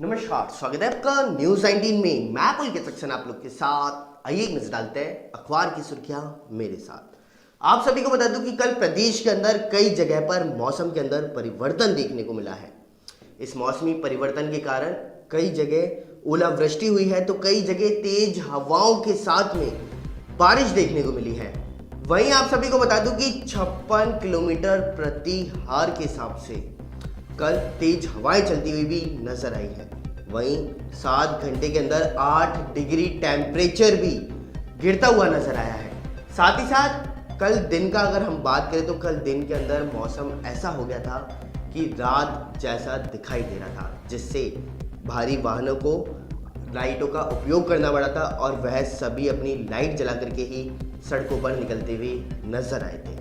नमस्कार, स्वागत है आपका न्यूज 19 में। मैं पुलकित सक्सेना आप लोग के साथ। आइए एक नजर डालते हैं अखबार की सुर्खियां मेरे साथ। आप सभी को बता दूं कि कल प्रदेश के अंदर कई जगह पर मौसम के अंदर परिवर्तन देखने को मिला है। इस मौसमी परिवर्तन के कारण कई जगह ओलावृष्टि हुई है तो कई जगह तेज हवाओं के साथ में बारिश देखने को मिली है। वहीं आप सभी को बता दूं कि 56 किलोमीटर प्रति हार के हिसाब से कल तेज हवाएं चलती हुई भी नजर आई है। वहीं 7 घंटे के अंदर 8 डिग्री टेम्परेचर भी गिरता हुआ नजर आया है। साथ ही साथ कल दिन का अगर हम बात करें तो कल दिन के अंदर मौसम ऐसा हो गया था कि रात जैसा दिखाई दे रहा था, जिससे भारी वाहनों को लाइटों का उपयोग करना पड़ा था और वह सभी अपनी लाइट जला करके ही सड़कों पर निकलते हुए नजर आए थे।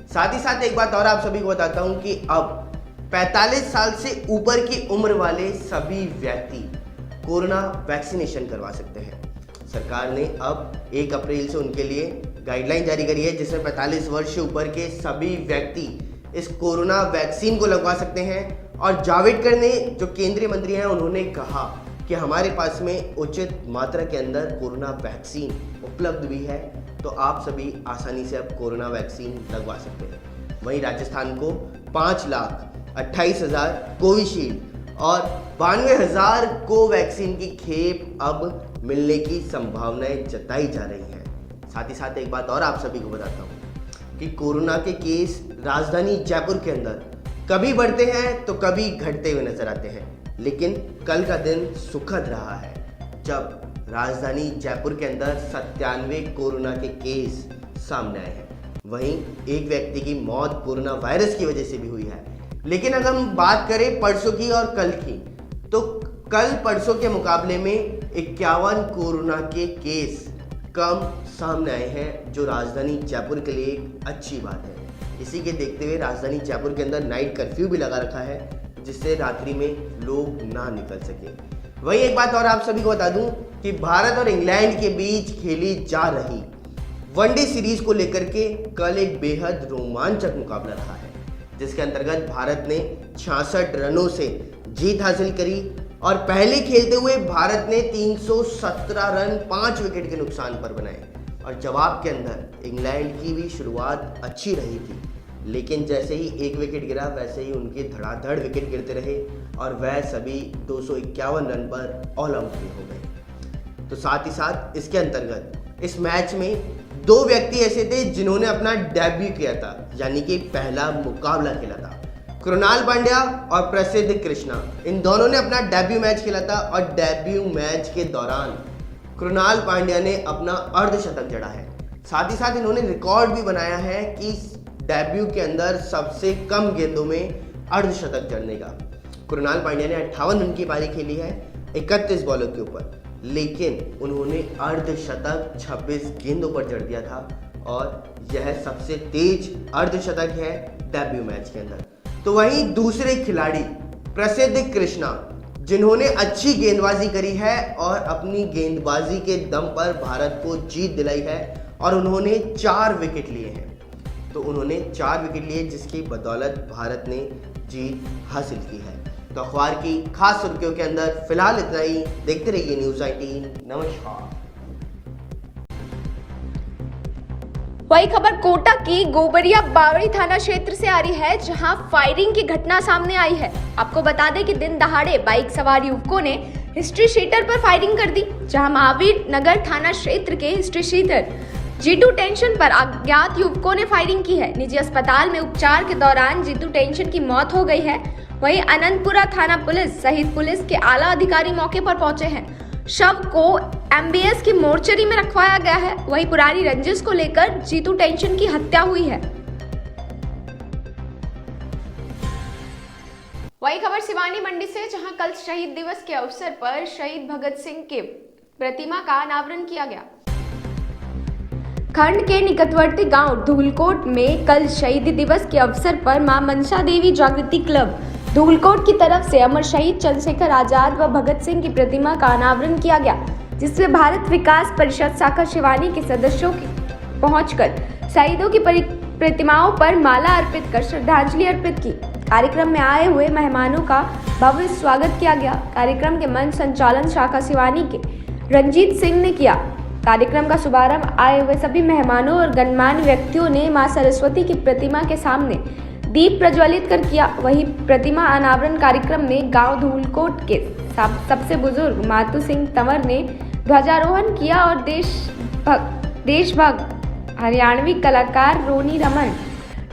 साथ ही साथ एक बात और आप सभी को बताता हूं कि अब 45 साल से ऊपर की उम्र वाले सभी व्यक्ति कोरोना वैक्सीनेशन करवा सकते हैं। सरकार ने अब 1 अप्रैल से उनके लिए गाइडलाइन जारी करी है, जिसमें 45 वर्ष से ऊपर के सभी व्यक्ति इस कोरोना वैक्सीन को लगवा सकते हैं। और जावड़ेकर ने, जो केंद्रीय मंत्री हैं, उन्होंने कहा कि हमारे पास में उचित मात्रा के अंदर कोरोना वैक्सीन उपलब्ध भी है, तो आप सभी आसानी से अब कोरोना वैक्सीन लगवा सकते हैं। वहीं राजस्थान को 5,28,000 कोविशील्ड और 92,000 कोवैक्सीन की खेप अब मिलने की संभावनाएं जताई जा रही हैं। साथ ही साथ एक बात और आप सभी को बताता हूं कि कोरोना के केस राजधानी जयपुर के अंदर कभी बढ़ते हैं तो कभी घटते हुए नजर आते हैं, लेकिन कल का दिन सुखद रहा है जब राजधानी जयपुर के अंदर 97 कोरोना के केस सामने आए हैं। वहीं एक व्यक्ति की मौत कोरोना वायरस की वजह से भी हुई है। लेकिन अगर हम बात करें परसों की और कल की, तो कल परसों के मुकाबले में 51 कोरोना के केस कम सामने आए हैं, जो राजधानी जयपुर के लिए एक अच्छी बात है। इसी के देखते हुए राजधानी जयपुर के अंदर नाइट कर्फ्यू भी लगा रखा है, जिससे रात्रि में लोग ना निकल सके। वहीं एक बात और आप सभी को बता दूं कि भारत और इंग्लैंड के बीच खेली जा रही वनडे सीरीज को लेकर के कल एक बेहद रोमांचक मुकाबला रहा है, जिसके अंतर्गत भारत ने 66 रनों से जीत हासिल करी और पहले खेलते हुए भारत ने 317 रन 5 विकेट के नुकसान पर बनाए। और जवाब के अंदर इंग्लैंड की भी शुरुआत अच्छी रही थी, लेकिन जैसे ही 1 विकेट गिरा वैसे ही उनके धड़ाधड़ विकेट गिरते रहे और वह सभी 251 रन पर ऑल आउट भी हो गए। तो साथ ही साथ इसके अंतर्गत इस मैच में 2 व्यक्ति ऐसे थे जिन्होंने अपना डेब्यू किया था, यानी कि पहला मुकाबला खेला था। कृणाल पांड्या और प्रसिद्ध कृष्णा, इन दोनों ने अपना डेब्यू मैच खेला था और डेब्यू मैच के दौरान कृणाल पांड्या ने अपना अर्धशतक जड़ा है। साथ ही साथ इन्होंने रिकॉर्ड भी बनाया है कि डेब्यू के अंदर सबसे कम गेंदों में अर्धशतक जड़ने का। कृणाल पांड्या ने 58 रन की पारी खेली है 31 बॉलों के ऊपर, लेकिन उन्होंने अर्धशतक 26 गेंदों पर जड़ दिया था और यह सबसे तेज अर्धशतक है डेब्यू मैच के अंदर। तो वहीं दूसरे खिलाड़ी प्रसिद्ध कृष्णा, जिन्होंने अच्छी गेंदबाजी करी है और अपनी गेंदबाजी के दम पर भारत को जीत दिलाई है और उन्होंने 4 विकेट लिए हैं। तो उन्होंने 4 विकेट लिए, जिसकी बदौलत भारत ने जीत हासिल की है। तो अखबार की खास सुर्खियों के अंदर फिलहाल इतना ही। देखते रहिए न्यूज 19। नमस्कार। वही खबर कोटा की गोबरिया बावड़ी थाना क्षेत्र से आ रही है, जहां फायरिंग की घटना सामने आई है। आपको बता दें कि दिन दहाड़े बाइक सवार युवकों ने हिस्ट्री शीटर पर फायरिंग कर दी, जहां महावीर नगर थाना क्षेत्र के हिस्ट्री शीटर जीतू टेंशन पर अज्ञात युवकों ने फायरिंग की है। निजी अस्पताल में उपचार के दौरान जीतू टेंशन की मौत हो गई है। वहीं अनंतपुरा थाना पुलिस सहित पुलिस के आला अधिकारी मौके पर पहुंचे हैं। शव को एमबीएस की मोर्चरी में रखवाया गया है। वहीं पुरानी रंजिश को लेकर जीतू टेंशन की हत्या हुई है। वही खबर सिवानी मंडी से, जहां कल शहीद दिवस के अवसर पर शहीद भगत सिंह के प्रतिमा का अनावरण किया गया। खंड के निकटवर्ती गांव धूलकोट में कल शहीदी दिवस के अवसर पर मां मनसा देवी जागृति क्लब धूलकोट की तरफ से अमर शहीद चंद्रशेखर आजाद व भगत सिंह की प्रतिमा का अनावरण किया गया, जिसमें भारत विकास परिषद शाखा शिवानी के सदस्यों पहुंचकर शहीदों की प्रतिमाओं पर माला अर्पित कर श्रद्धांजलि अर्पित की। कार्यक्रम में आए हुए मेहमानों का भव्य स्वागत किया गया। कार्यक्रम के मंच संचालन शाखा सिवानी के रंजीत सिंह ने किया। कार्यक्रम का शुभारंभ आए हुए सभी मेहमानों और गणमान्य व्यक्तियों ने मां सरस्वती की प्रतिमा के सामने दीप प्रज्वलित कर किया। वहीं प्रतिमा अनावरण कार्यक्रम में गांव धूलकोट के सबसे बुजुर्ग मातू सिंह तंवर ने ध्वजारोहण किया और देशभक्त हरियाणवी कलाकार रोनी रमन,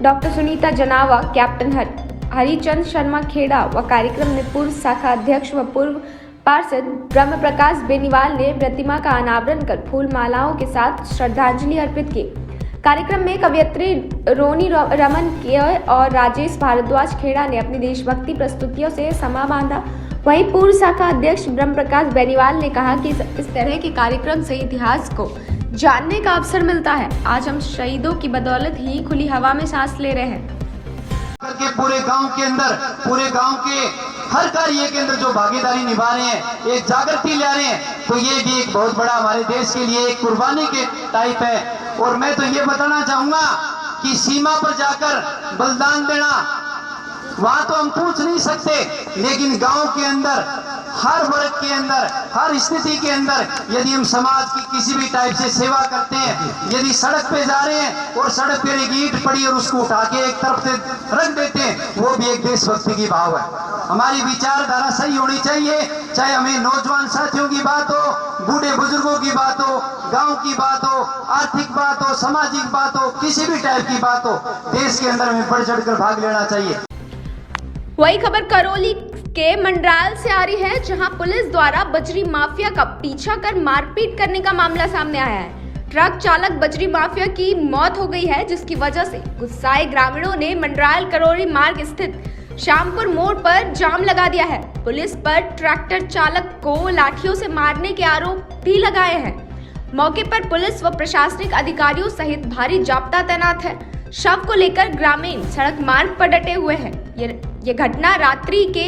डॉक्टर सुनीता जनावा, कैप्टन हरिचंद शर्मा खेड़ा व कार्यक्रम में पूर्व शाखा अध्यक्ष व पूर्व पार्षद ब्रह्म प्रकाश बेनीवाल ने प्रतिमा का अनावरण कर फूल मालाओं के साथ श्रद्धांजलि अर्पित की। कार्यक्रम में कवयित्री रोनी रमन और राजेश भारद्वाज खेड़ा ने अपनी देशभक्ति प्रस्तुतियों से समा बांधा। वहीं पूर्व शाखा अध्यक्ष ब्रह्म प्रकाश बेनीवाल ने कहा कि इस तरह के कार्यक्रम से इतिहास को जानने का अवसर मिलता है। आज हम शहीदों की बदौलत ही खुली हवा में सांस ले रहे हैं। करके पूरे गांव के अंदर, पूरे गांव के हर कार्य के अंदर जो भागीदारी निभा रहे हैं, एक जागृति ला रहे हैं, तो ये भी एक बहुत बड़ा हमारे देश के लिए एक कुर्बानी के टाइप है। और मैं तो ये बताना चाहूंगा कि सीमा पर जाकर बलिदान देना, वहां तो हम पूछ नहीं सकते, लेकिन गांव के अंदर, हर वर्ग के अंदर, हर स्थिति के अंदर यदि हम समाज की किसी भी टाइप से सेवा करते हैं, यदि सड़क पे जा रहे हैं और सड़क पे एक ईंट पड़ी और उसको उठा के एक तरफ से रख देते हैं, वो भी एक देशभक्ति की भाव है। हमारी विचारधारा सही होनी चाहिए, चाहे हमें नौजवान साथियों की बात हो, बूढ़े बुजुर्गों की बात हो, गांव की बात हो, आर्थिक बात हो, सामाजिक बात हो, किसी भी टाइप की बात हो, देश के अंदर हमें बढ़ चढ़ कर भाग लेना चाहिए। वही खबर करौली के मंडराल से आ रही है, जहां पुलिस द्वारा बजरी माफिया का पीछा कर मारपीट करने का मामला सामने आया है। ट्रक चालक बजरी माफिया की मौत हो गई है, जिसकी वजह से गुस्साए ग्रामीणों ने मंडराल करौली मार्ग स्थित श्यामपुर मोड़ पर जाम लगा दिया है। पुलिस पर ट्रैक्टर चालक को लाठियों से मारने के आरोप भी लगाए हैं। मौके पर पुलिस व प्रशासनिक अधिकारियों सहित भारी जाब्ता तैनात है। शव को लेकर ग्रामीण सड़क मार्ग पर डटे हुए हैं। ये घटना रात्रि के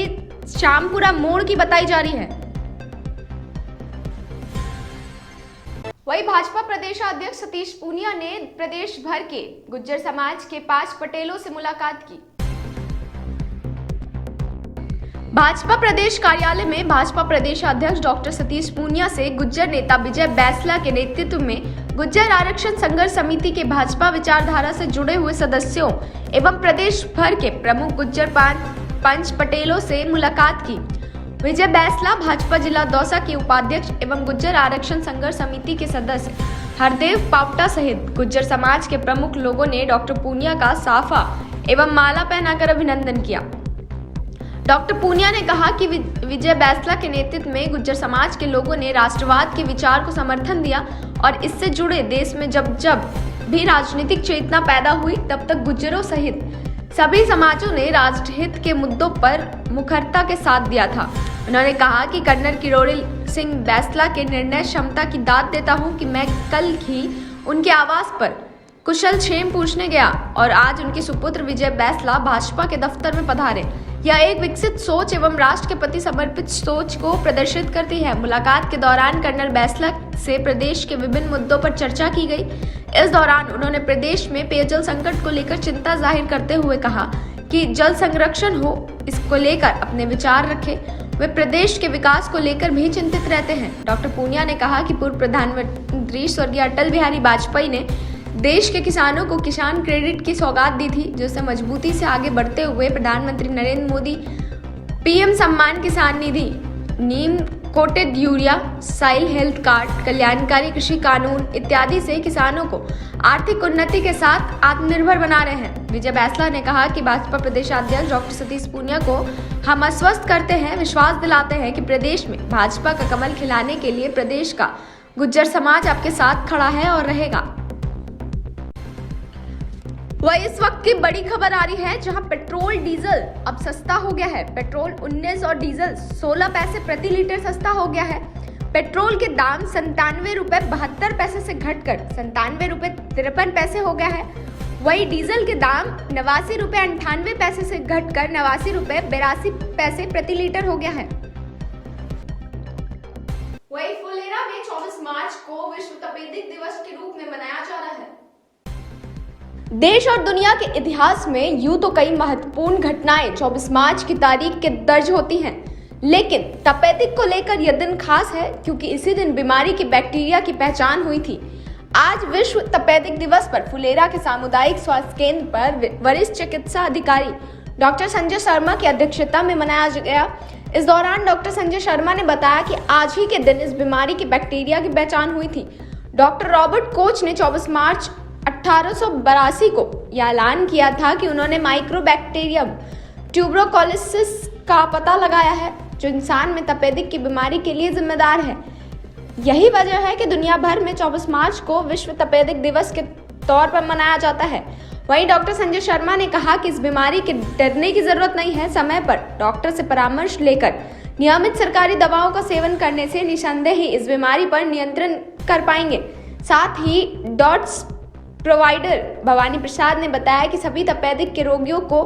श्यामपुरा मोड़ की बताई जा रही है। वही भाजपा प्रदेशाध्यक्ष सतीश पूनिया ने प्रदेश भर के गुज्जर समाज के 5 पटेलों से मुलाकात की। भाजपा प्रदेश कार्यालय में भाजपा प्रदेशाध्यक्ष डॉक्टर सतीश पूनिया से गुज्जर नेता विजय बैसला के नेतृत्व में गुज्जर आरक्षण संघर्ष समिति के भाजपा विचारधारा से जुड़े हुए सदस्यों एवं प्रदेश भर के प्रमुख गुज्जर पंच पटेलों से मुलाकात की। विजय बैसला भाजपा जिला दौसा के उपाध्यक्ष एवं गुज्जर आरक्षण संघर्ष समिति के सदस्य हरदेव पावटा सहित गुज्जर समाज के प्रमुख लोगों ने डॉक्टर पूनिया का साफा एवं माला पहनाकर अभिनंदन किया। डॉक्टर पूनिया ने कहा कि विजय बैसला के नेतृत्व में गुज्जर समाज के लोगों ने राष्ट्रवाद के विचार को समर्थन दिया और इससे जुड़े देश में जब भी राजनीतिक चेतना पैदा हुई, तब तक गुज्जरों सहित सभी समाजों ने राष्ट्रहित के मुद्दों पर मुखरता के साथ दिया था। उन्होंने कहा कि कर्नल किरोड़ी सिंह बैसला के निर्णय क्षमता की दाद देता हूं कि मैं कल ही उनके आवास पर कुशल क्षेम पूछने गया और आज उनके सुपुत्र विजय बैसला भाजपा के दफ्तर में पधारे। यह एक विकसित सोच एवं राष्ट्र के प्रति समर्पित सोच को प्रदर्शित करती है। मुलाकात के दौरान कर्नल बैसला से प्रदेश के विभिन्न मुद्दों पर चर्चा की गई। इस दौरान उन्होंने प्रदेश में पेयजल संकट को लेकर चिंता जाहिर करते हुए कहा कि जल संरक्षण हो, इसको लेकर अपने विचार रखें। वे प्रदेश के विकास को लेकर भी चिंतित रहते हैं। डॉक्टर पूनिया ने कहा कि पूर्व प्रधानमंत्री स्वर्गीय अटल बिहारी वाजपेयी ने देश के किसानों को किसान क्रेडिट की सौगात दी थी, जिससे मजबूती से आगे बढ़ते हुए प्रधानमंत्री नरेंद्र मोदी पीएम सम्मान किसान निधि, नीम कोटेड यूरिया, साइल हेल्थ कार्ड, कल्याणकारी कृषि कानून इत्यादि से किसानों को आर्थिक उन्नति के साथ आत्मनिर्भर बना रहे हैं। विजय बैसला ने कहा कि भाजपा प्रदेशाध्यक्ष डॉक्टर सतीश पूनिया को हम आश्वस्त करते हैं, विश्वास दिलाते हैं कि प्रदेश में भाजपा का कमल खिलाने के लिए प्रदेश का गुज्जर समाज आपके साथ खड़ा है और रहेगा। वही इस वक्त की बड़ी खबर आ रही है, जहां पेट्रोल डीजल अब सस्ता हो गया है। पेट्रोल 19 और डीजल 16 पैसे प्रति लीटर सस्ता हो गया है। पेट्रोल के दाम 97 रुपए 72 पैसे से घटकर 97 रुपए 53 पैसे हो गया है। वही डीजल के दाम 89 रुपए 98 पैसे से घटकर 89 रुपए 82 पैसे प्रति लीटर हो गया है। वही फुलेरा में 24 मार्च को विश्व तपेदिक दिवस के रूप में मनाया जा रहा है। देश और दुनिया के इतिहास में यूं तो कई महत्वपूर्ण घटनाएं 24 मार्च की तारीख के दर्ज होती हैं, लेकिन तपेदिक को लेकर यह दिन खास है क्योंकि इसी दिन बीमारी की बैक्टीरिया की पहचान हुई थी। आज विश्व तपेदिक दिवस पर फुलेरा के सामुदायिक स्वास्थ्य केंद्र पर वरिष्ठ चिकित्सा अधिकारी डॉक्टर संजय शर्मा की अध्यक्षता में मनाया गया। इस दौरान डॉक्टर संजय शर्मा ने बताया कि आज ही के दिन इस बीमारी की बैक्टीरिया की पहचान हुई थी। डॉक्टर रॉबर्ट कोच ने 24 मार्च 1882 को यह ऐलान किया था कि उन्होंने माइक्रोबैक्टीरियम ट्यूबरकुलोसिस का पता लगाया है, जो इंसान में तपेदिक की बीमारी के लिए जिम्मेदार है। यही वजह है कि दुनिया भर में 24 मार्च को विश्व तपेदिक दिवस के तौर पर मनाया जाता है। वहीं डॉक्टर संजय शर्मा ने कहा कि इस बीमारी के डरने की जरूरत नहीं है। समय पर डॉक्टर से परामर्श लेकर नियमित सरकारी दवाओं का सेवन करने से निसंदेह ही इस बीमारी पर नियंत्रण कर पाएंगे। साथ ही डॉट्स प्रोवाइडर भवानी प्रसाद ने बताया कि सभी तपेदिक के रोगियों को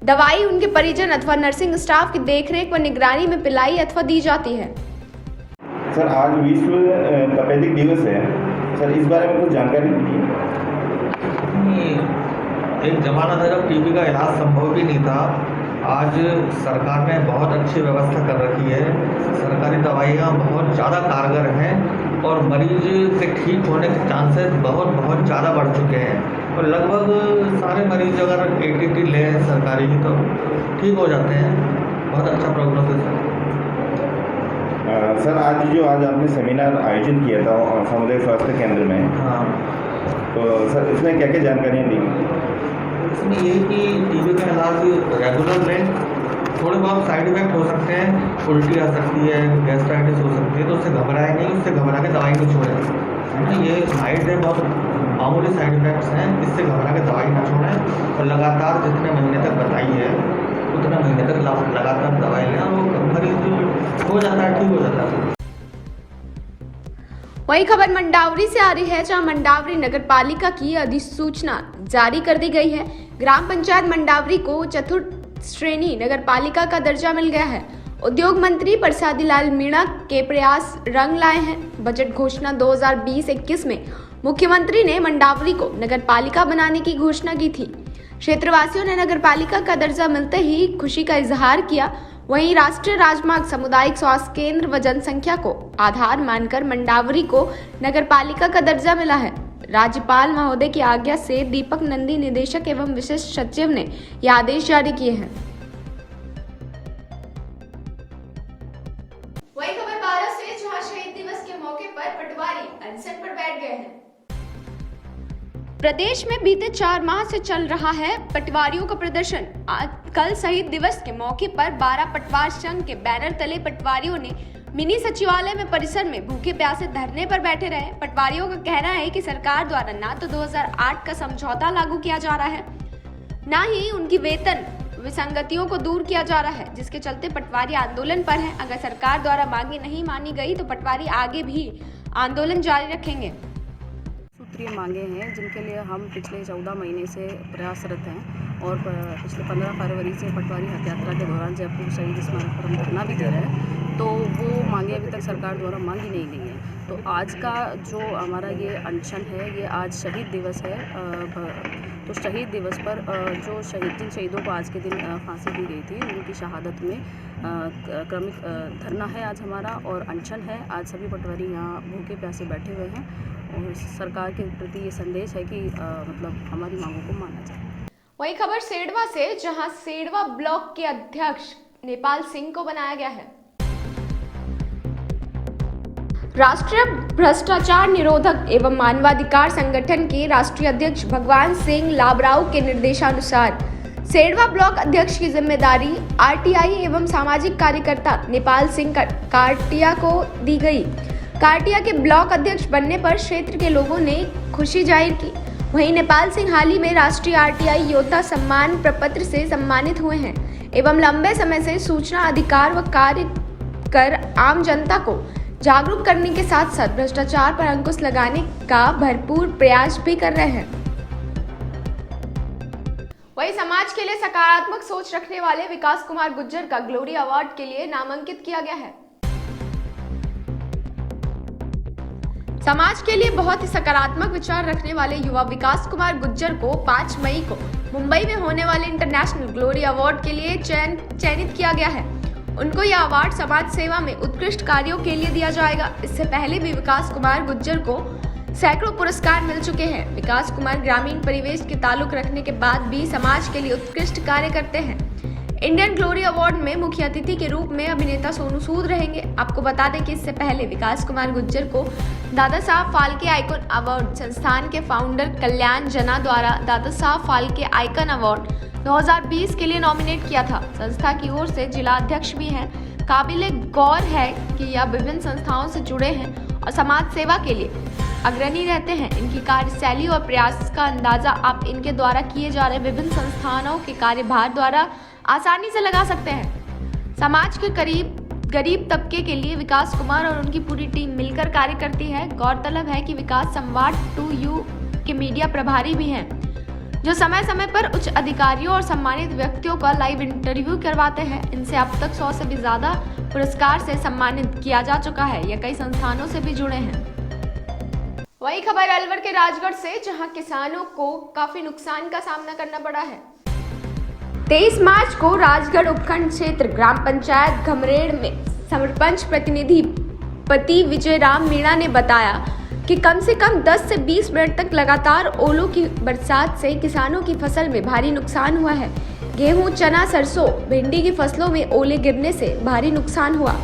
दवाई उनके परिजन अथवा नर्सिंग स्टाफ की देखरेख व निगरानी में पिलाई अथवा दी जाती है। सर, आज विश्व तपेदिक दिवस है। सर, इस बारे में कुछ जानकारी दीजिए। एक जमाना था जब टीबी का इलाज संभव भी नहीं था। आज सरकार ने बहुत अच्छी व्यवस्था कर रखी है। सरकारी दवाइयाँ बहुत ज़्यादा कारगर हैं और मरीज के ठीक होने के चांसेस बहुत ज़्यादा बढ़ चुके हैं और लगभग सारे मरीज अगर एटीटी लें सरकारी की तो ठीक हो जाते हैं। बहुत अच्छा प्रोग्नोसिस है। सर, आज आपने सेमिनार आयोजित किया था सामुदायिक स्वास्थ्य केंद्र में, हाँ, तो सर इसमें क्या क्या जानकारियाँ दी? इसमें ये कि टीबी का इलाज रेगुलर लें, थोड़े बहुत साइड इफेक्ट हो सकते हैं, उल्टी आ सकती है, गैस्ट्राइटिस हो सकती है, तो उससे घबराए नहीं, उससे घबरा के दवाई नहीं छोड़ें, है ना। ये साइड है, बहुत मामूली साइड इफेक्ट्स हैं, इससे घबरा के दवाई ना छोड़ें और लगातार जितने महीने तक बताई है उतने महीने तक लगातार दवाई लें और वो मरीज हो जाता है, ठीक हो जाता है। वही खबर मंडावरी से आ रही है, जहां मंडावरी नगर पालिका की अधिसूचना जारी कर दी गई है। ग्राम पंचायत मंडावरी को चतुर्थ श्रेणी नगर पालिका का दर्जा मिल गया है। उद्योग मंत्री प्रसादी लाल मीणा के प्रयास रंग लाए हैं। बजट घोषणा 2020-21 में मुख्यमंत्री ने मंडावरी को नगर पालिका बनाने की घोषणा की थी। क्षेत्रवासियों ने नगर पालिका का दर्जा मिलते ही खुशी का इजहार किया। वहीं राष्ट्रीय राजमार्ग सामुदायिक स्वास्थ्य केंद्र व जनसंख्या को आधार मानकर मंडावरी को नगर पालिका का दर्जा मिला है। राज्यपाल महोदय की आज्ञा से दीपक नंदी निदेशक एवं विशेष सचिव ने यह आदेश जारी किए हैं। वही खबर 12 से, जहां शहीद दिवस के मौके पर पटवारी अनशन पर बैठ गए हैं। प्रदेश में बीते 4 माह से चल रहा है पटवारियों का प्रदर्शन। कल शहीद दिवस के मौके पर 12 पटवार संघ के बैनर तले पटवारियों ने मिनी सचिवालय में परिसर में भूखे प्यासे धरने पर बैठे रहे। पटवारियों का कहना है कि सरकार द्वारा ना तो 2008 का समझौता लागू किया जा रहा है, ना ही उनकी वेतन विसंगतियों को दूर किया जा रहा है, जिसके चलते पटवारी आंदोलन पर हैं। अगर सरकार द्वारा मांगे नहीं मानी गई तो पटवारी आगे भी आंदोलन जारी रखेंगे। सूत्रीय मांगे हैं जिनके लिए हम पिछले 14 महीने से प्रयासरत हैं और पिछले 15 फरवरी से पटवारी हथ यात्रा के दौरान जयपुर शहीद स्मारक पर हम धरना भी दे रहे हैं, तो वो मांगे अभी तक सरकार द्वारा मांगी नहीं गई हैं। तो आज का जो हमारा ये अनशन है, ये आज शहीद दिवस है। तो शहीद दिवस पर जो जिन शहीदों को आज के दिन फांसी दी गई थी, उनकी शहादत में क्रमिक धरना है आज हमारा और अनशन है। आज सभी पटवारी यहाँ भूखे प्यासे बैठे हुए हैं और सरकार के प्रति ये संदेश है कि मतलब हमारी मांगों को माना जाए। वही खबर सेडवा से, जहां सेडवा ब्लॉक के अध्यक्ष नेपाल सिंह को बनाया गया है। राष्ट्रीय भ्रष्टाचार निरोधक एवं मानवाधिकार संगठन के राष्ट्रीय अध्यक्ष भगवान सिंह लाबराव के निर्देशानुसार सेडवा ब्लॉक अध्यक्ष की जिम्मेदारी आरटीआई एवं सामाजिक कार्यकर्ता नेपाल सिंह काटिया को दी गई। काटिया के ब्लॉक अध्यक्ष बनने पर क्षेत्र के लोगों ने खुशी जाहिर की। वहीं नेपाल सिंह हाल ही में राष्ट्रीय आरटीआई योद्धा सम्मान प्रपत्र से सम्मानित हुए हैं एवं लंबे समय से सूचना अधिकार व कार्य कर आम जनता को जागरूक करने के साथ साथ भ्रष्टाचार पर अंकुश लगाने का भरपूर प्रयास भी कर रहे हैं। वही समाज के लिए सकारात्मक सोच रखने वाले विकास कुमार गुज्जर का ग्लोरी अवार्ड के लिए नामांकित किया गया है। समाज के लिए बहुत ही सकारात्मक विचार रखने वाले युवा विकास कुमार गुज्जर को 5 मई को मुंबई में होने वाले इंटरनेशनल ग्लोरी अवार्ड के लिए चयनित किया गया है। उनको यह अवार्ड समाज सेवा में उत्कृष्ट कार्यों के लिए दिया जाएगा। इससे पहले भी विकास कुमार गुज्जर को सैकड़ों पुरस्कार मिल चुके हैं। विकास कुमार ग्रामीण परिवेश के ताल्लुक रखने के बाद भी समाज के लिए उत्कृष्ट कार्य करते हैं। इंडियन ग्लोरी अवार्ड में मुख्य अतिथि के रूप में अभिनेता सोनू सूद रहेंगे। आपको बता दें कि इससे पहले विकास कुमार गुज्जर को दादा साहब फाल्के आइकन अवार्ड संस्थान के फाउंडर कल्याण जना द्वारा दादा साहब फाल्के आइकन अवार्ड 2020 के लिए नॉमिनेट किया था। संस्था की ओर से जिला अध्यक्ष भी हैं। काबिले गौर है कि यह विभिन्न संस्थाओं से जुड़े हैं और समाज सेवा के लिए अग्रणी रहते हैं। इनकी कार्यशैली और प्रयास का अंदाजा आप इनके द्वारा किए जा रहे विभिन्न संस्थानों के कार्यभार द्वारा आसानी से लगा सकते हैं। समाज के गरीब तबके के लिए विकास कुमार और उनकी पूरी टीम मिलकर कार्य करती है। गौरतलब है कि विकास संवाद 2U के मीडिया प्रभारी भी हैं, जो समय समय पर उच्च अधिकारियों और सम्मानित व्यक्तियों का लाइव इंटरव्यू करवाते हैं। इनसे अब तक 100 से भी ज्यादा पुरस्कार से सम्मानित किया जा चुका है। यह कई संस्थानों से भी जुड़े हैं। वही खबर अलवर के राजगढ़ से, जहां किसानों को काफी नुकसान का सामना करना पड़ा है। 23 मार्च को राजगढ़ उपखंड क्षेत्र ग्राम पंचायत घमरेड़ में सरपंच प्रतिनिधि पति विजय राम मीणा ने बताया कि कम से कम 10 से 20 मिनट तक लगातार ओलों की बरसात से किसानों की फसल में भारी नुकसान हुआ है। गेहूं, चना, सरसों, भिंडी की फसलों में ओले गिरने से भारी नुकसान हुआ।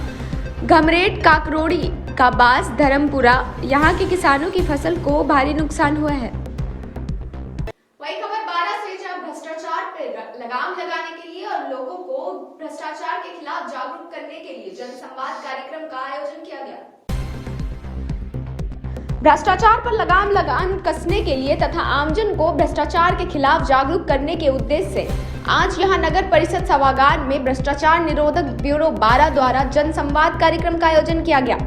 घमरेड़, काकरोड़ी, काबास, धर्मपुरा यहाँ के किसानों की फसल को भारी नुकसान हुआ है। वही खबर 12 से, जहां भ्रष्टाचार पर लगाम लगाने के लिए और लोगों को भ्रष्टाचार के खिलाफ जागरूक करने के लिए जनसंवाद कार्यक्रम का आयोजन किया गया। भ्रष्टाचार पर लगाम कसने के लिए तथा आमजन को भ्रष्टाचार के खिलाफ जागरूक करने के उद्देश्य से आज यहां नगर परिषद सभागार में भ्रष्टाचार निरोधक ब्यूरो 12 द्वारा जनसंवाद कार्यक्रम का आयोजन किया गया।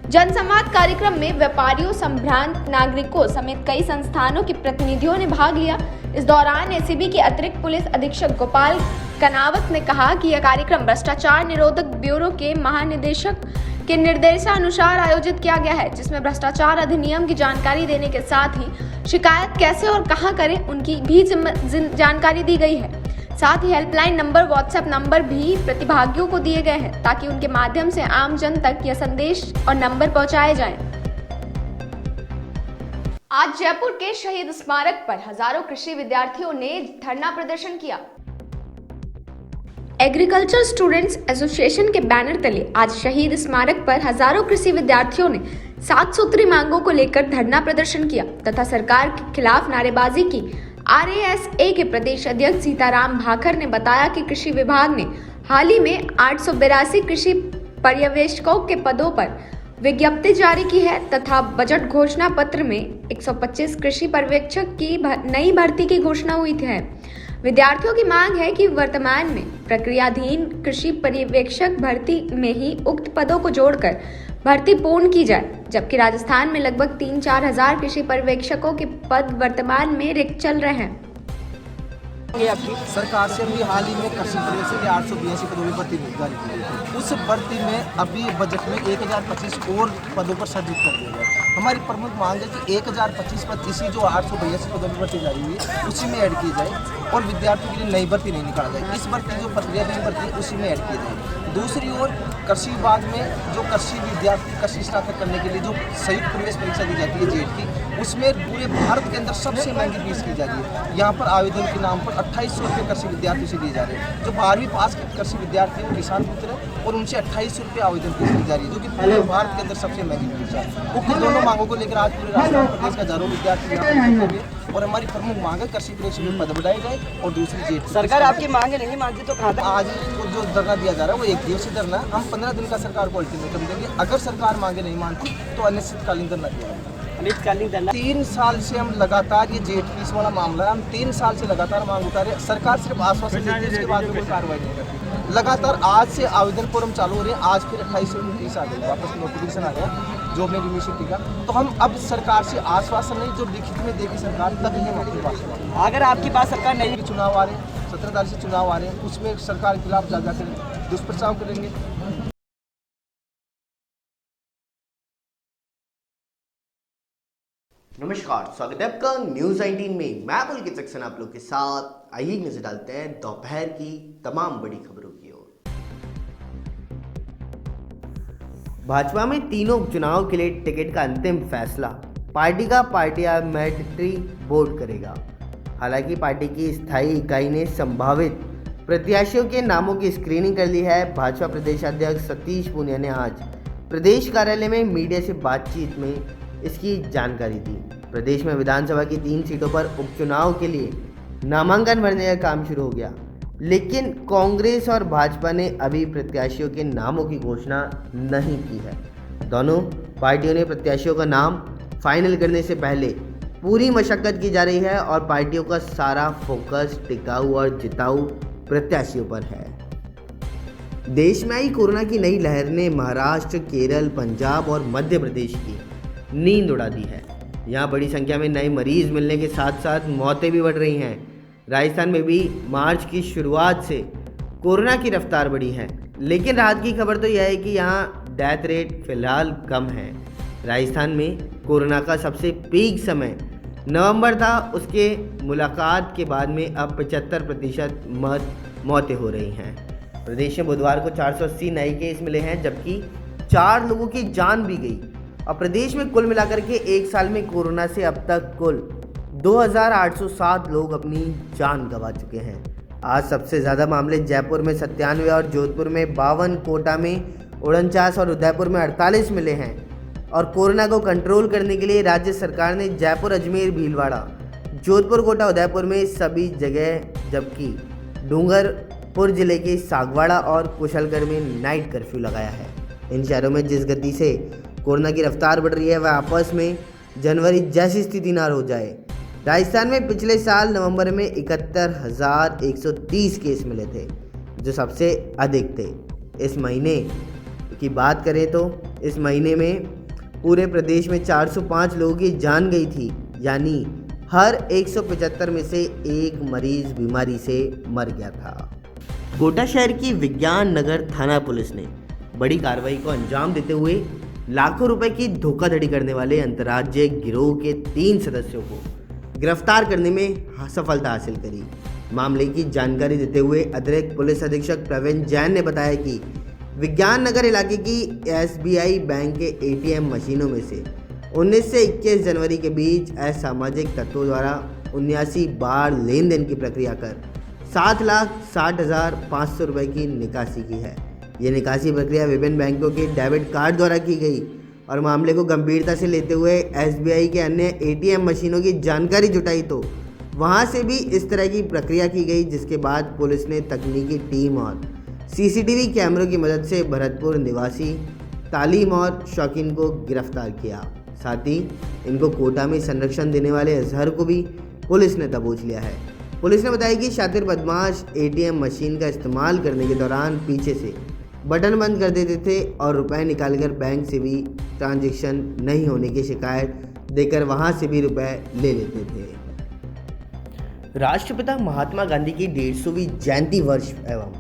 जनसंवाद कार्यक्रम में व्यापारियों, संभ्रांत नागरिकों समेत कई संस्थानों के प्रतिनिधियों ने भाग लिया। इस दौरान एसीबी के अतिरिक्त पुलिस अधीक्षक गोपाल कनावत ने कहा कि यह कार्यक्रम भ्रष्टाचार निरोधक ब्यूरो के महानिदेशक के निर्देशानुसार आयोजित किया गया है, जिसमें भ्रष्टाचार अधिनियम की जानकारी देने के साथ ही शिकायत कैसे और कहां करें उनकी भी जानकारी दी गई है। साथ ही हेल्पलाइन नंबर, व्हाट्सएप नंबर भी प्रतिभागियों को दिए गए हैं, ताकि उनके माध्यम से आम जन तक यह संदेश और नंबर पहुंचाए जाएं। आज जयपुर के शहीद स्मारक पर हजारों कृषि विद्यार्थियों ने धरना प्रदर्शन किया। एग्रीकल्चर स्टूडेंट्स एसोसिएशन के बैनर तले आज शहीद स्मारक पर हजारों कृषि विद्यार्थियों ने 7 सूत्री मांगों को लेकर धरना प्रदर्शन किया तथा सरकार के खिलाफ नारेबाजी की। RASA के प्रदेश अध्यक्ष सीताराम भाखर ने बताया कि कृषि विभाग ने हाल ही में 882 कृषि पर्यवेक्षकों के पदों पर विज्ञप्ति जारी की है तथा बजट घोषणा पत्र में 125 कृषि पर्यवेक्षक की नई भर्ती की घोषणा हुई है। विद्यार्थियों की मांग है कि वर्तमान में प्रक्रियाधीन कृषि पर्यवेक्षक भर्ती में ही उक्त पदों को जोड़कर भर्ती पूर्ण की जाए, जबकि राजस्थान में लगभग 3-4 हजार कृषि पर्यवेक्षकों के पद वर्तमान में रिक्त चल रहे हैं। सरकार से अभी हाल ही में कृषि पर्यवेक्षक के 882 पदों में भर्ती जारी की गई। उस भर्ती में अभी बजट में 1025 और पदों पर सृजित कर दिया गया। हमारी प्रमुख मांग है कि 1025 पद इसी जो 882 पदों में भर्ती जारी हुई है उसी में ऐड की जाए और विद्यार्थियों के लिए नई भर्ती नहीं निकाला जाए। इस भर्ती जो प्रक्रिया भर्ती है उसी में ऐड की जाए। दूसरी ओर कृषि विभाग में जो कृषि विद्यार्थी कृषि स्नातक करने के लिए जो संयुक्त प्रवेश परीक्षा दी जाती है जेट की, उसमें पूरे भारत के अंदर सबसे महंगी फीस की जा रही है। यहाँ पर आवेदन के नाम पर 2800 रुपये कृषि विद्यार्थी से दिए जा रहे हैं। जो 12वीं पास के कृषि विद्यार्थी हैं किसान पुत्र हैं और उनसे 2800 रुपये आवेदन फीस दी जा रही है, जो कि पूरे भारत के अंदर सबसे महंगी फीस है। उक्त दोनों मांगों को लेकर आज पूरे राजस्थान प्रदेश का हजारों विद्यार्थी यहाँ पर और हमारी प्रमुख मांग है कृषि पर्यवेक्षक में पद बढ़ाए जाए और दूसरी जेट। सरकार आपकी मांगे नहीं मानती तो कहाँ आज जो धरना दिया जा रहा है वो 1 दिवसीय धरना। हम 15 दिन का सरकार को अल्टीमेटम देंगे। अगर सरकार मांगे नहीं मानती तो अनिश्चितकालीन धरना दिया जाएगा। अनिश्चितकालीन धरना 3 साल से हम लगातार ये जेट फीस वाला मामला है, हम 3 साल से लगातार मांग उठा रहे हैं। सरकार सिर्फ आश्वासन देती है, उसके बाद कोई कार्रवाई नहीं करती। लगातार आज से आवेदन फॉर्म चालू हो रहे हैं। आज फिर 2800 फीस आ गई, वापस नोटिफिकेशन आ गया जॉब में यूनिवर्सिटी का। तो हम अब सरकार से आश्वासन नहीं, जो लिखित में देगी सरकार तभी हम अपनी बात करेंगे। अगर आपकी बात सरकार नहीं, चुनाव आ रहे हैं, 17 तारीख से चुनाव आ रहे हैं, उसमें सरकार के खिलाफ जाकर दुष्प्रचार करेंगे। नमस्कार, स्वागत है आपका न्यूज 19 में। मैं पुलकित सक्सेना आप लोग के साथ। आइए नजर डालते हैं दोपहर की तमाम बड़ी खबरों की ओर। भाजपा में तीनों उपचुनाव के लिए टिकट का अंतिम फैसला पार्टी का पार्लियामेंट्री बोर्ड करेगा। हालांकि पार्टी की स्थायी इकाई ने संभावित प्रत्याशियों के नामों की स्क्रीनिंग कर ली है। भाजपा प्रदेश अध्यक्ष सतीश पूनिया ने आज प्रदेश कार्यालय में मीडिया से बातचीत में इसकी जानकारी दी। प्रदेश में विधानसभा की 3 सीटों पर उपचुनाव के लिए नामांकन भरने का काम शुरू हो गया, लेकिन कांग्रेस और भाजपा ने अभी प्रत्याशियों के नामों की घोषणा नहीं की है। दोनों पार्टियों ने प्रत्याशियों का नाम फाइनल करने से पहले पूरी मशक्कत की जा रही है और पार्टियों का सारा फोकस टिकाऊ और जिताऊ प्रत्याशियों पर है। देश में आई कोरोना की नई लहर ने महाराष्ट्र, केरल, पंजाब और मध्य प्रदेश की नींद उड़ा दी है। यहाँ बड़ी संख्या में नए मरीज मिलने के साथ साथ मौतें भी बढ़ रही हैं। राजस्थान में भी मार्च की शुरुआत से कोरोना की रफ्तार बढ़ी है, लेकिन राहत की खबर तो यह है कि यहाँ डेथ रेट फिलहाल कम है। राजस्थान में कोरोना का सबसे पीक समय नवंबर था, उसके मुलाकात के बाद में अब 75% मौतें हो रही हैं। प्रदेश में बुधवार को 480 नए केस मिले हैं, जबकि 4 लोगों की जान भी गई। और प्रदेश में कुल मिलाकर के एक साल में कोरोना से अब तक कुल 2807 लोग अपनी जान गंवा चुके हैं। आज सबसे ज़्यादा मामले जयपुर में 97 और जोधपुर में 52, कोटा में 49 और उदयपुर में 48 मिले हैं। और कोरोना को कंट्रोल करने के लिए राज्य सरकार ने जयपुर, अजमेर, भीलवाड़ा, जोधपुर, कोटा, उदयपुर में सभी जगह, जबकि डूंगरपुर जिले के सागवाड़ा और कुशलगढ़ में नाइट कर्फ्यू लगाया है। इन शहरों में जिस गति से कोरोना की रफ्तार बढ़ रही है वह आपस में जनवरी जैसी स्थिति न हो जाए। राजस्थान में पिछले साल नवंबर में 71,130 केस मिले थे, जो सबसे अधिक थे। इस महीने की बात करें तो इस महीने में पूरे प्रदेश में 405 लोगों की जान गई थी, यानी हर 175 में से एक मरीज बीमारी से मर गया था। कोटा शहर की विज्ञान नगर थाना पुलिस ने बड़ी कार्रवाई को अंजाम देते हुए लाखों रुपए की धोखाधड़ी करने वाले अंतर्राज्यीय गिरोह के 3 सदस्यों को गिरफ्तार करने में सफलता हासिल करी। मामले की जानकारी देते हुए अतिरिक्त पुलिस अधीक्षक प्रवीण जैन ने बताया कि विज्ञान नगर इलाके की SBI बैंक के ATM मशीनों में से 19 से 21 जनवरी के बीच असामाजिक तत्वों द्वारा 79 बार लेन देन की प्रक्रिया कर 7,60,500 रुपये की निकासी की है। ये निकासी प्रक्रिया विभिन्न बैंकों के डेबिट कार्ड द्वारा की गई और मामले को गंभीरता से लेते हुए SBI के अन्य ATM मशीनों की जानकारी जुटाई तो वहां से भी इस तरह की प्रक्रिया की गई, जिसके बाद पुलिस ने तकनीकी टीम और CCTV कैमरों की मदद से भरतपुर निवासी तालीम और शौकीन को गिरफ्तार किया। साथ ही इनको कोटा में संरक्षण देने वाले अजहर को भी पुलिस ने दबोच लिया है। पुलिस ने बताया कि शातिर बदमाश ATM मशीन का इस्तेमाल करने के दौरान पीछे से बटन बंद कर देते थे और रुपए निकालकर बैंक से भी ट्रांजैक्शन नहीं होने की शिकायत देकर वहां से भी रुपए ले लेते थे। राष्ट्रपिता महात्मा गांधी की 150वीं जयंती वर्ष एवं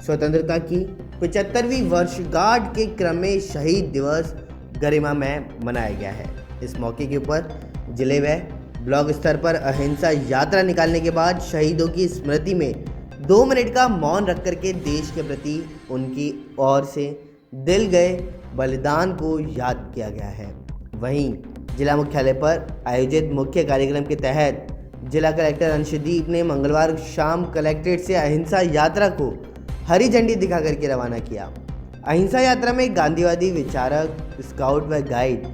स्वतंत्रता की 75वीं वर्षगांठ के क्रम में शहीद दिवस गरिमा में मनाया गया है। इस मौके के ऊपर जिले व ब्लॉक स्तर पर अहिंसा यात्रा निकालने के बाद शहीदों की स्मृति में 2 मिनट का मौन रख करके देश के प्रति उनकी ओर से दिल गए बलिदान को याद किया गया है। वहीं जिला मुख्यालय पर आयोजित मुख्य कार्यक्रम के तहत जिला कलेक्टर अंशदीप ने मंगलवार शाम कलेक्ट्रेट से अहिंसा यात्रा को हरी झंडी दिखा करके रवाना किया। अहिंसा यात्रा में गांधीवादी विचारक, स्काउट व गाइड,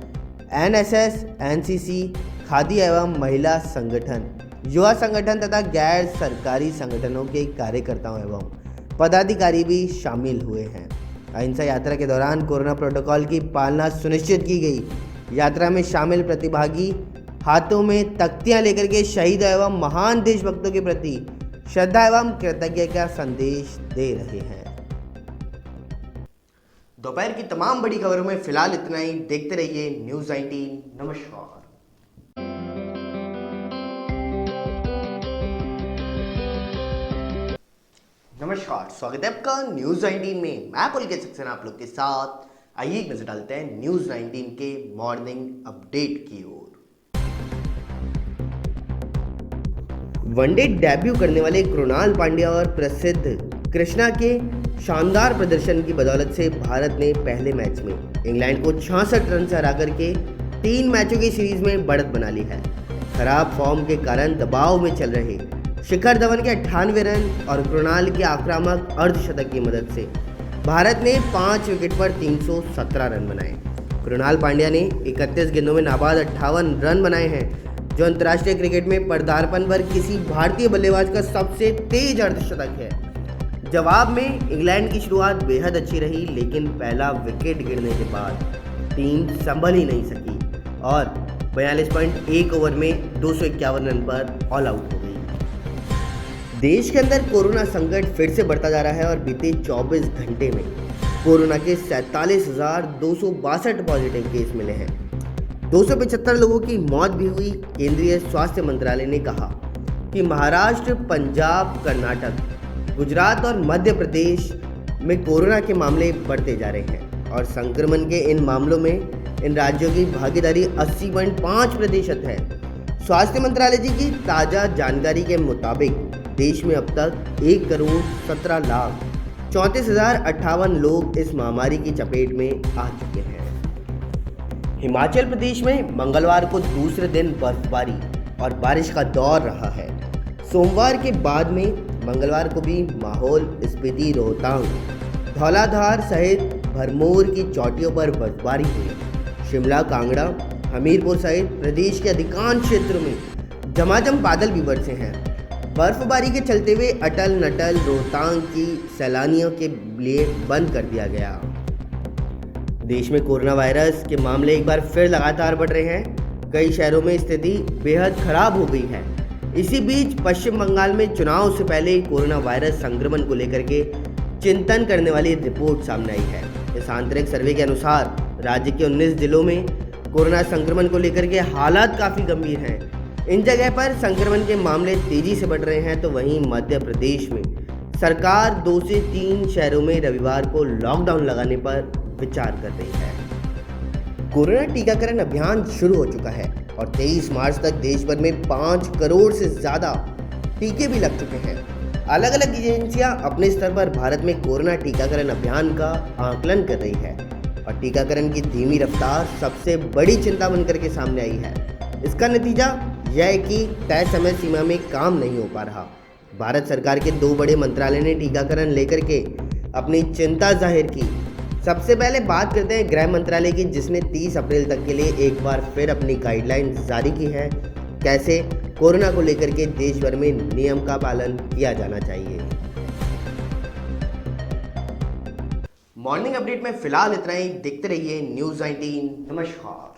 NSS, NCC, खादी एवं महिला संगठन, युवा संगठन तथा गैर सरकारी संगठनों के कार्यकर्ताओं एवं पदाधिकारी भी शामिल हुए हैं। अहिंसा यात्रा के दौरान कोरोना प्रोटोकॉल की पालना सुनिश्चित की गई। यात्रा में शामिल प्रतिभागी हाथों में तख्तियां लेकर के शहीद एवं महान देशभक्तों के प्रति श्रद्धा एवं कृतज्ञता का संदेश दे रहे हैं। दोपहर की तमाम बड़ी खबरों में फिलहाल इतना ही। देखते रहिए न्यूज़ 19। नमस्कार। नमस्कार, स्वागत है आपका न्यूज़ 19 में। मैं पुलकित सक्सेना आप लोग के साथ। आइए एक नजर डालते हैं न्यूज़ 19 के मॉर्निंग अपडेट की ओर। वनडे डेब्यू करने वाले कृणाल पांड्या और प्रसिद्ध कृष्णा के शानदार प्रदर्शन की बदौलत से भारत ने पहले मैच में इंग्लैंड को 66 रन से हरा करके 3 मैचों की सीरीज में बढ़त बना ली है। खराब फॉर्म के कारण दबाव में चल रहे शिखर धवन के 98 रन और कृणाल के आक्रामक अर्धशतक की मदद से भारत ने 5 विकेट पर 317 रन बनाए। कृणाल पांड्या ने 31 गेंदों में नाबाद 58 रन बनाए हैं, जो अंतर्राष्ट्रीय क्रिकेट में पदार्पण पर किसी भारतीय बल्लेबाज का सबसे तेज अर्धशतक है। जवाब में इंग्लैंड की शुरुआत बेहद अच्छी रही, लेकिन पहला विकेट गिरने के बाद टीम संभल ही नहीं सकी और 42.1 ओवर में 251 रन पर ऑल आउट हो गई। देश के अंदर कोरोना संकट फिर से बढ़ता जा रहा है और बीते 24 घंटे में कोरोना के 47,262 पॉजिटिव केस मिले हैं। 275 लोगों की मौत भी हुई। केंद्रीय स्वास्थ्य मंत्रालय ने कहा कि महाराष्ट्र, पंजाब, कर्नाटक, गुजरात और मध्य प्रदेश में कोरोना के मामले बढ़ते जा रहे हैं और संक्रमण के इन मामलों में इन राज्यों की भागीदारी 80.5% है। स्वास्थ्य मंत्रालय जी की ताज़ा जानकारी के मुताबिक देश में अब तक 1,17,34,058 लोग इस महामारी की चपेट में आ चुके हैं। हिमाचल प्रदेश में मंगलवार को दूसरे दिन बर्फबारी और बारिश का दौर रहा है। सोमवार के बाद में मंगलवार को भी माहौल स्पीति, रोहतांग, धौलाधार सहित भरमौर की चोटियों पर बर्फबारी हुई। शिमला, कांगड़ा, हमीरपुर सहित प्रदेश के अधिकांश क्षेत्रों में झमाझम बादल भी बरसे हैं। बर्फबारी के चलते हुए अटल नटल रोहतांग की सैलानियों के लिए बंद कर दिया गया। देश में कोरोना वायरस के मामले एक बार फिर लगातार बढ़ रहे हैं। कई शहरों में स्थिति बेहद खराब हो गई है। इसी बीच पश्चिम बंगाल में चुनाव से पहले कोरोना वायरस संक्रमण को लेकर के चिंतन करने वाली रिपोर्ट सामने आई है। इस आंतरिक सर्वे के अनुसार राज्य के 19 जिलों में कोरोना संक्रमण को लेकर के हालात काफ़ी गंभीर हैं। इन जगह पर संक्रमण के मामले तेजी से बढ़ रहे हैं, तो वहीं मध्य प्रदेश में सरकार 2 से 3 शहरों में रविवार को लॉकडाउन लगाने पर विचार कर रही है। कोरोना टीकाकरण अभियान शुरू हो चुका है और 23 मार्च तक देश भर में 5 करोड़ से ज़्यादा टीके भी लग चुके हैं। अलग अलग एजेंसियां अपने स्तर पर भारत में कोरोना टीकाकरण अभियान का आकलन कर रही है और टीकाकरण की धीमी रफ्तार सबसे बड़ी चिंता बनकर के सामने आई है। इसका नतीजा यह है कि तय समय सीमा में काम नहीं हो पा रहा। भारत सरकार के 2 बड़े मंत्रालय ने टीकाकरण लेकर के अपनी चिंता जाहिर की। सबसे पहले बात करते हैं गृह मंत्रालय की, जिसने 30 अप्रैल तक के लिए एक बार फिर अपनी गाइडलाइंस जारी की है, कैसे कोरोना को लेकर के देश भर में नियम का पालन किया जाना चाहिए। मॉर्निंग अपडेट में फिलहाल इतना ही। देखते रहिए न्यूज़ 19। नमस्कार।